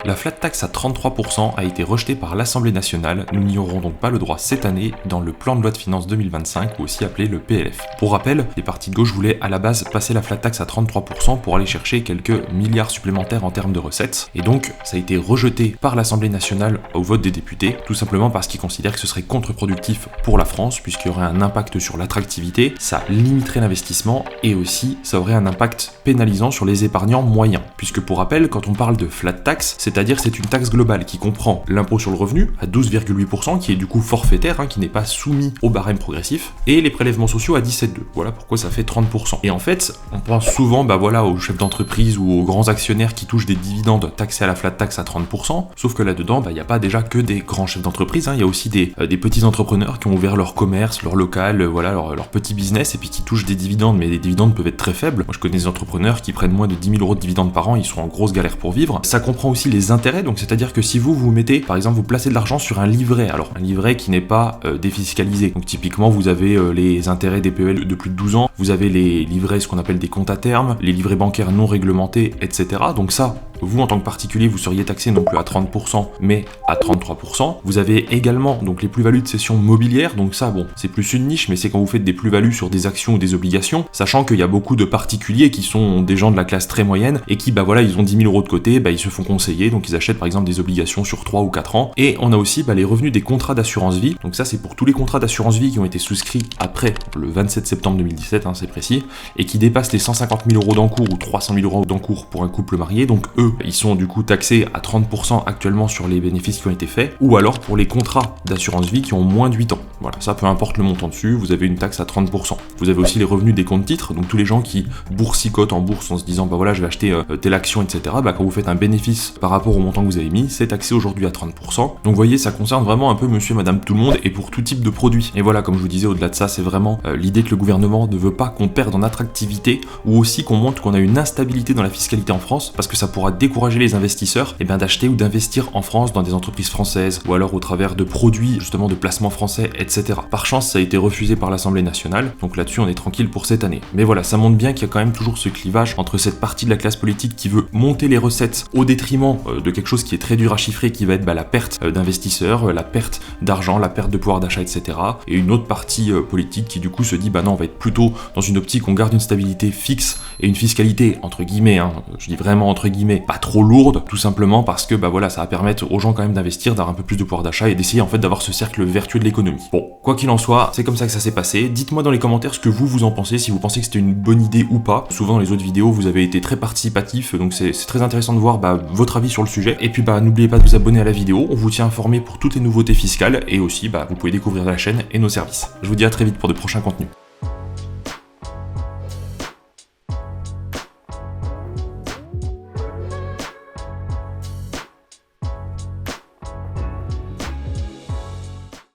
La flat tax à 33% a été rejetée par l'Assemblée nationale, nous n'y aurons donc pas le droit cette année dans le plan de loi de finances 2025, ou aussi appelé le PLF. Pour rappel, les partis de gauche voulaient à la base passer la flat tax à 33% pour aller chercher quelques milliards supplémentaires en termes de recettes, et donc ça a été rejeté par l'Assemblée nationale au vote des députés, tout simplement parce qu'ils considèrent que ce serait contre-productif pour la France, puisqu'il y aurait un impact sur l'attractivité, ça limiterait l'investissement, et aussi ça aurait un impact pénalisant sur les épargnants moyens, puisque pour rappel, quand on parle de flat tax, c'est-à-dire c'est une taxe globale qui comprend l'impôt sur le revenu à 12,8%, qui est du coup forfaitaire, qui n'est pas soumis au barème progressif, et les prélèvements sociaux à 17,2%. Voilà pourquoi ça fait 30%. Et en fait, on pense souvent aux chefs d'entreprise ou aux grands actionnaires qui touchent des dividendes taxés à la flat tax à 30%, sauf que là-dedans, il n'y a pas déjà que des grands chefs d'entreprise, il y a aussi des petits entrepreneurs qui ont ouvert leur commerce, leur local, leur petit business, et puis qui touchent des dividendes, mais les dividendes peuvent être très faibles. Moi je connais des entrepreneurs qui prennent moins de 10 000 euros de dividendes par an, ils sont en grosse galère pour vivre. Ça comprend aussi les intérêts, donc c'est-à-dire que si vous mettez, par exemple, vous placez de l'argent sur un livret, alors un livret qui n'est pas défiscalisé, donc typiquement vous avez les intérêts des PEL de plus de 12 ans, vous avez les livrets, ce qu'on appelle des comptes à terme, les livrets bancaires non réglementés, etc. Donc ça, vous en tant que particulier, vous seriez taxé non plus à 30%, mais à 33%. Vous avez également donc les plus-values de cession mobilière, donc ça, c'est plus une niche, mais c'est quand vous faites des plus-values sur des actions ou des obligations, sachant qu'il y a beaucoup de particuliers qui sont des gens de la classe très moyenne et qui, ils ont 10 000 euros de côté, ils se font conseiller, donc ils achètent par exemple des obligations sur 3 ou 4 ans. Et on a aussi les revenus des contrats d'assurance vie, donc ça c'est pour tous les contrats d'assurance vie qui ont été souscrits après le 27 septembre 2017, c'est précis, et qui dépassent les 150 000 euros d'encours ou 300 000 euros d'encours pour un couple marié, donc eux, ils sont du coup taxés à 30% actuellement sur les bénéfices qui ont été faits, ou alors pour les contrats d'assurance vie qui ont moins de 8 ans. Voilà, ça peu importe le montant dessus, vous avez une taxe à 30%. Vous avez aussi les revenus des comptes titres, donc tous les gens qui boursicotent en bourse en se disant je vais acheter telle action, etc. Quand vous faites un bénéfice par rapport au montant que vous avez mis, c'est taxé aujourd'hui à 30%. Donc vous voyez, ça concerne vraiment un peu monsieur, madame, tout le monde, et pour tout type de produit. Et voilà, comme je vous disais, au-delà de ça, c'est vraiment l'idée que le gouvernement ne veut pas qu'on perde en attractivité, ou aussi qu'on montre qu'on a une instabilité dans la fiscalité en France, parce que ça pourra décourager les investisseurs d'acheter ou d'investir en France dans des entreprises françaises, ou alors au travers de produits justement de placements français, etc. Par chance, ça a été refusé par l'Assemblée nationale, donc là-dessus on est tranquille pour cette année. Mais voilà, ça montre bien qu'il y a quand même toujours ce clivage entre cette partie de la classe politique qui veut monter les recettes au détriment de quelque chose qui est très dur à chiffrer, qui va être la perte d'investisseurs, la perte d'argent, la perte de pouvoir d'achat, etc. Et une autre partie politique qui du coup se dit non, on va être plutôt dans une optique, on garde une stabilité fixe et une fiscalité entre guillemets, je dis vraiment entre guillemets, pas trop lourde, tout simplement parce que ça va permettre aux gens quand même d'investir, d'avoir un peu plus de pouvoir d'achat et d'essayer en fait d'avoir ce cercle vertueux de l'économie. Bon, quoi qu'il en soit, c'est comme ça que ça s'est passé. Dites-moi dans les commentaires ce que vous en pensez, si vous pensez que c'était une bonne idée ou pas. Souvent dans les autres vidéos, vous avez été très participatif, donc c'est très intéressant de voir votre avis sur le sujet. Et puis n'oubliez pas de vous abonner à la vidéo, on vous tient informé pour toutes les nouveautés fiscales et aussi vous pouvez découvrir la chaîne et nos services. Je vous dis à très vite pour de prochains contenus.